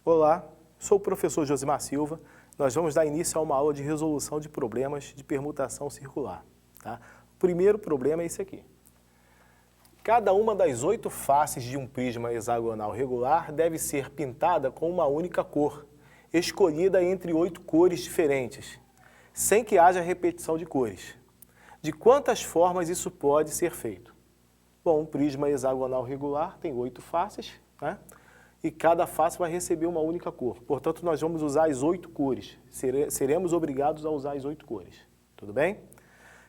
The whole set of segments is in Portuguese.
Olá, sou o professor Josimar Silva. Nós vamos dar início a uma aula de resolução de problemas de permutação circular. Tá? O primeiro problema é esse aqui. Cada uma das 8 faces de um prisma hexagonal regular deve ser pintada com uma única cor, escolhida entre 8 cores diferentes, sem que haja repetição de cores. De quantas formas isso pode ser feito? Bom, um prisma hexagonal regular tem 8 faces, né? E cada face vai receber uma única cor. Portanto, nós vamos usar as 8 cores. Seremos obrigados a usar as 8 cores. Tudo bem?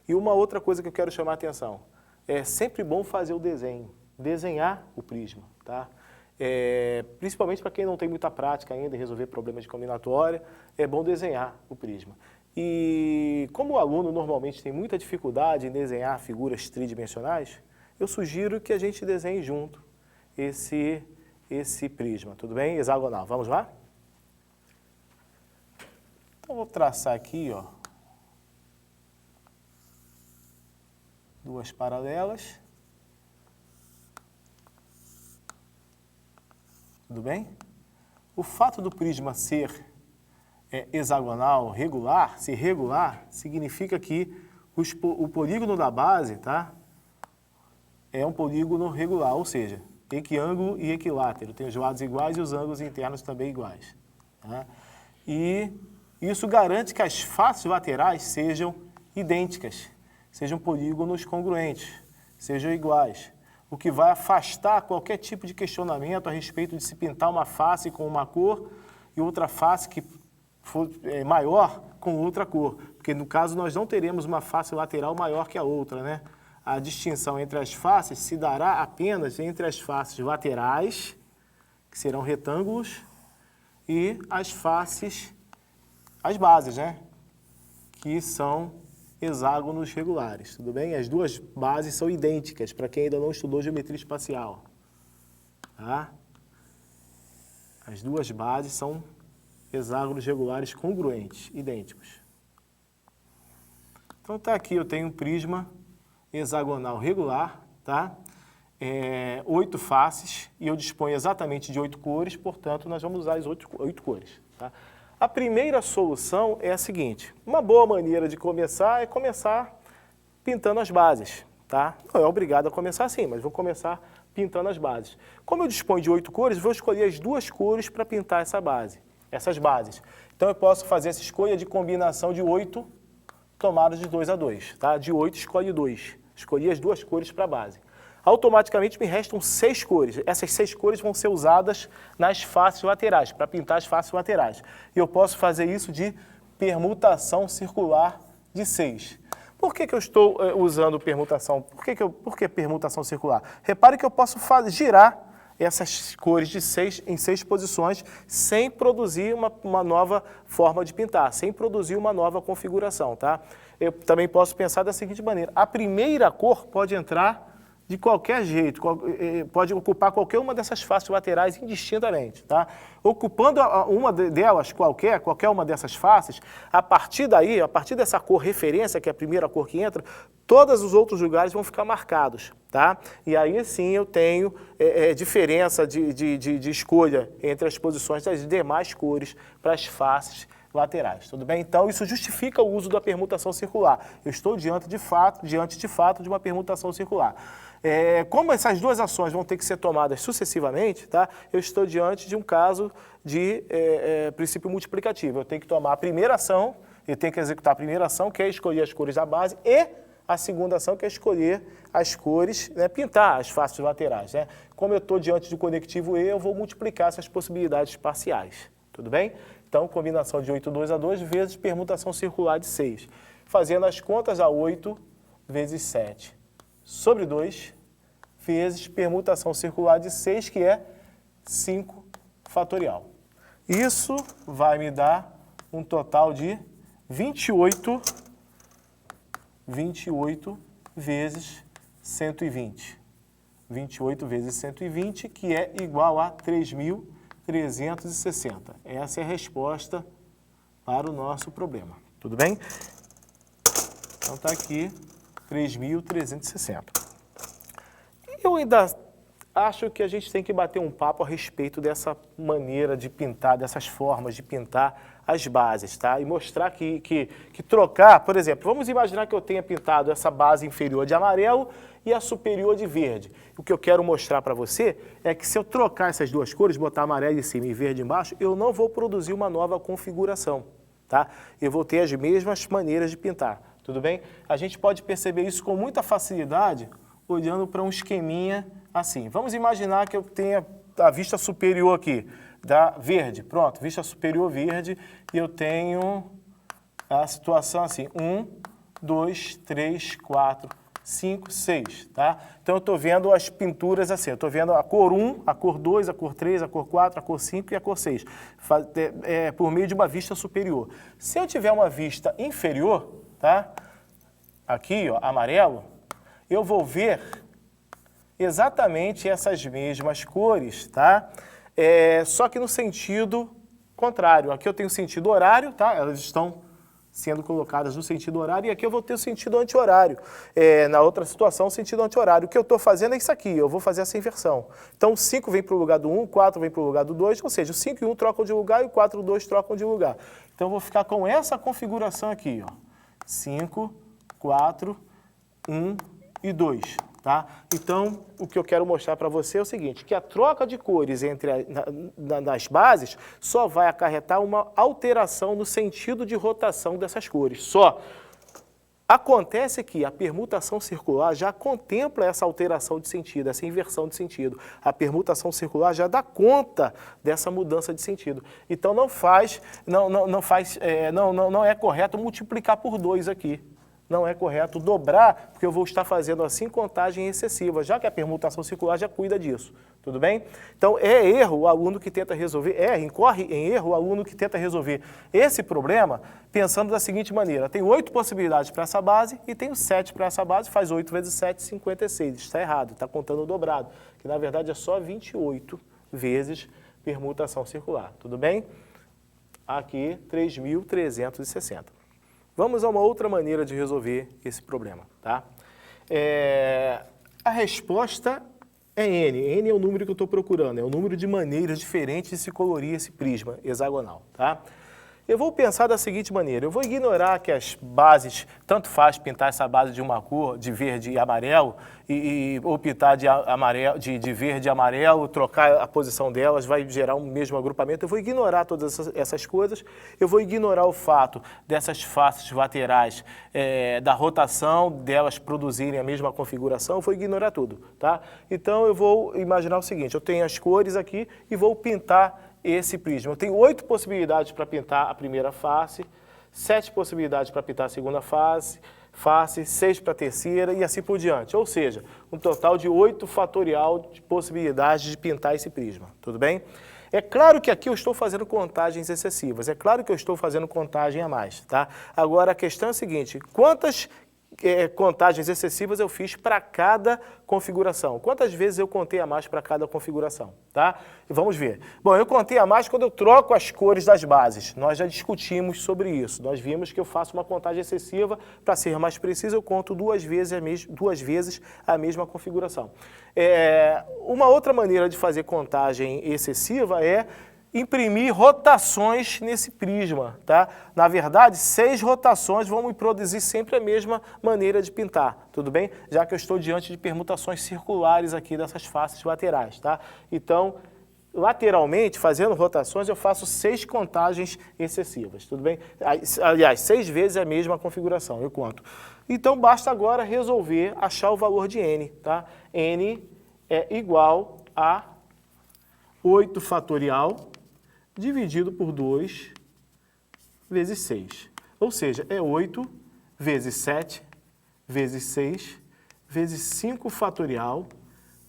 E uma outra coisa que eu quero chamar a atenção. É sempre bom fazer o desenho. Desenhar o prisma. Tá? Principalmente para quem não tem muita prática ainda em resolver problemas de combinatória, é bom desenhar o prisma. E como o aluno normalmente tem muita dificuldade em desenhar figuras tridimensionais, eu sugiro que a gente desenhe junto esse prisma, tudo bem? Hexagonal. Vamos lá? Então, vou traçar aqui, ó, duas paralelas. Tudo bem? O fato do prisma ser hexagonal, regular, ser regular, significa que o polígono da base, tá, é um polígono regular, ou seja, equiângulo e equilátero, tem os lados iguais e os ângulos internos também iguais. Tá? E isso garante que as faces laterais sejam idênticas, sejam polígonos congruentes, sejam iguais, o que vai afastar qualquer tipo de questionamento a respeito de se pintar uma face com uma cor e outra face que for maior com outra cor, porque no caso nós não teremos uma face lateral maior que a outra, né? A distinção entre as faces se dará apenas entre as faces laterais, que serão retângulos, e as faces, as bases, né? Que são hexágonos regulares, tudo bem? As duas bases são idênticas, para quem ainda não estudou geometria espacial. Tá? As duas bases são hexágonos regulares congruentes, idênticos. Então tá aqui, eu tenho um prisma hexagonal regular, tá? 8 faces, e eu disponho exatamente de 8 cores, portanto, nós vamos usar as 8 cores. Tá? A primeira solução é a seguinte, uma boa maneira de começar é começar pintando as bases. Tá? Não é obrigado a começar assim, mas vou começar pintando as bases. Como eu disponho de 8 cores, vou escolher as 2 cores para pintar essas bases. Então, eu posso fazer essa escolha de combinação de 8 tomados de 2 a 2. Tá? De 8, escolhe 2. Escolhi as 2 cores para a base. Automaticamente me restam 6 cores. Essas 6 cores vão ser usadas nas faces laterais, para pintar as faces laterais. E eu posso fazer isso de permutação circular de 6. Por que eu estou usando permutação? Por que permutação circular? Repare que eu posso girar essas cores de 6 em 6 posições sem produzir uma nova forma de pintar, sem produzir uma nova configuração, tá? Eu também posso pensar da seguinte maneira, a primeira cor pode entrar de qualquer jeito, pode ocupar qualquer uma dessas faces laterais indistintamente, tá? Ocupando uma delas, qualquer uma dessas faces, a partir daí, a partir dessa cor referência, que é a primeira cor que entra, todos os outros lugares vão ficar marcados, tá? E aí sim eu tenho diferença de escolha entre as posições das demais cores para as faces laterais, tudo bem? Então, isso justifica o uso da permutação circular. Eu estou diante de fato de uma permutação circular. Como essas 2 ações vão ter que ser tomadas sucessivamente, tá? Eu estou diante de um caso de princípio multiplicativo. Eu tenho que tomar a primeira ação, eu tenho que executar a primeira ação, que é escolher as cores da base, e a segunda ação, que é escolher as cores, né, pintar as faces laterais. Né? Como eu estou diante do conectivo E, eu vou multiplicar essas possibilidades parciais. Tudo bem? Então, combinação de 8, 2 a 2 vezes permutação circular de 6. Fazendo as contas, a 8 vezes 7 sobre 2 vezes permutação circular de 6, que é 5 fatorial. Isso vai me dar um total de 28 vezes 120. 28 vezes 120, que é igual a 3.360. Essa é a resposta para o nosso problema. Tudo bem? Então está aqui 3.360. Eu ainda acho que a gente tem que bater um papo a respeito dessa maneira de pintar, dessas formas de pintar as bases, tá? E mostrar que trocar, por exemplo, vamos imaginar que eu tenha pintado essa base inferior de amarelo e a superior de verde. O que eu quero mostrar para você é que se eu trocar essas duas cores, botar amarelo em cima e verde embaixo, eu não vou produzir uma nova configuração, tá? Eu vou ter as mesmas maneiras de pintar, tudo bem? A gente pode perceber isso com muita facilidade olhando para um esqueminha assim. Vamos imaginar que eu tenha a vista superior aqui, da verde. Pronto, vista superior verde, e eu tenho a situação assim, 1, 2, 3, 4, 5, 6, tá? Então eu estou vendo as pinturas assim, eu estou vendo a cor 1, a cor 2, a cor 3, a cor 4, a cor 5 e a cor 6, por meio de uma vista superior. Se eu tiver uma vista inferior, tá? Aqui, ó, amarelo, eu vou ver exatamente essas mesmas cores, tá? Só que no sentido contrário. Aqui eu tenho sentido horário, tá? Elas estão sendo colocadas no sentido horário, e aqui eu vou ter o sentido anti-horário. Na outra situação, o sentido anti-horário. O que eu estou fazendo é isso aqui, eu vou fazer essa inversão. Então, o 5 vem para o lugar do 1, o 4 vem para o lugar do 2, ou seja, o 5 e 1 trocam de lugar e o 4 e o 2 trocam de lugar. Então, eu vou ficar com essa configuração aqui, ó. 5, 4, 1 e 2. Tá? Então, o que eu quero mostrar para você é o seguinte, que a troca de cores nas bases só vai acarretar uma alteração no sentido de rotação dessas cores. Só. Acontece que a permutação circular já contempla essa alteração de sentido, essa inversão de sentido. A permutação circular já dá conta dessa mudança de sentido. Então, não é correto multiplicar por 2 aqui. Não é correto dobrar, porque eu vou estar fazendo assim contagem excessiva, já que a permutação circular já cuida disso, tudo bem? Então, é erro o aluno que tenta resolver, incorre em erro o aluno que tenta resolver esse problema pensando da seguinte maneira, tem 8 possibilidades para essa base e tenho 7 para essa base, faz 8 vezes 7, 56, está errado, está contando dobrado, que na verdade é só 28 vezes permutação circular, tudo bem? Aqui, 3.360. Vamos a uma outra maneira de resolver esse problema, tá? A resposta é N. N é o número que eu estou procurando, é o número de maneiras diferentes de se colorir esse prisma hexagonal, tá? Eu vou pensar da seguinte maneira, eu vou ignorar que as bases, tanto faz pintar essa base de uma cor, de verde e amarelo, ou pintar de verde e amarelo, trocar a posição delas, vai gerar um mesmo agrupamento. Eu vou ignorar todas essas coisas, eu vou ignorar o fato dessas faces laterais, da rotação delas produzirem a mesma configuração, eu vou ignorar tudo, tá? Então eu vou imaginar o seguinte, eu tenho as cores aqui e vou pintar esse prisma. Eu tenho 8 possibilidades para pintar a primeira face, 7 possibilidades para pintar a segunda face, 6 para a terceira e assim por diante. Ou seja, um total de 8 fatorial de possibilidades de pintar esse prisma. Tudo bem? É claro que aqui eu estou fazendo contagens excessivas, é claro que eu estou fazendo contagem a mais, tá? Agora a questão é a seguinte, quantas contagens excessivas eu fiz para cada configuração? Quantas vezes eu contei a mais para cada configuração, tá? E vamos ver. Bom, eu contei a mais quando eu troco as cores das bases. Nós já discutimos sobre isso. Nós vimos que eu faço uma contagem excessiva, para ser mais preciso, eu conto 2 vezes a mesma configuração. Uma outra maneira de fazer contagem excessiva é imprimir rotações nesse prisma, tá? Na verdade, 6 rotações vão me produzir sempre a mesma maneira de pintar, tudo bem? Já que eu estou diante de permutações circulares aqui dessas faces laterais, tá? Então, lateralmente, fazendo rotações, eu faço 6 contagens excessivas, tudo bem? Aliás, 6 vezes a mesma configuração, eu conto. Então, basta agora resolver, achar o valor de N, tá? N é igual a 8 fatorial dividido por 2 vezes 6. Ou seja, é 8 vezes 7 vezes 6 vezes 5 fatorial,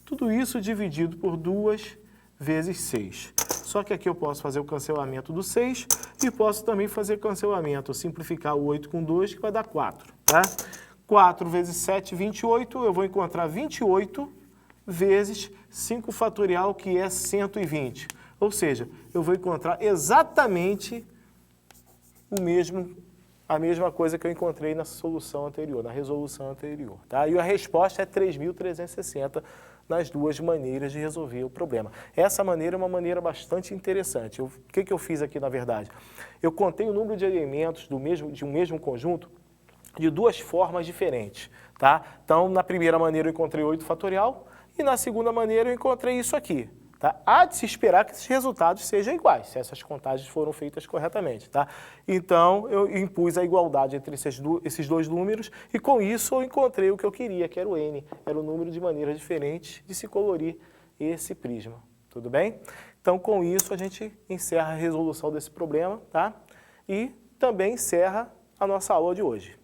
tudo isso dividido por 2 vezes 6. Só que aqui eu posso fazer o cancelamento do 6 e posso também fazer cancelamento, simplificar o 8 com 2, que vai dar 4, tá? 4 vezes 7, 28, eu vou encontrar 28 vezes 5 fatorial, que é 120. Ou seja, eu vou encontrar exatamente a mesma coisa que eu encontrei na solução anterior, na resolução anterior, tá? E a resposta é 3.360 nas duas maneiras de resolver o problema. Essa maneira é uma maneira bastante interessante. O que eu fiz aqui, na verdade? Eu contei o número de elementos de um mesmo conjunto de duas formas diferentes, tá? Então, na primeira maneira eu encontrei 8 fatorial e na segunda maneira eu encontrei isso aqui. Tá? Há de se esperar que esses resultados sejam iguais, se essas contagens foram feitas corretamente. Tá? Então, eu impus a igualdade entre esses dois números e, com isso, eu encontrei o que eu queria, que era o N. Era o número de maneiras diferentes de se colorir esse prisma. Tudo bem? Então, com isso, a gente encerra a resolução desse problema, tá? E também encerra a nossa aula de hoje.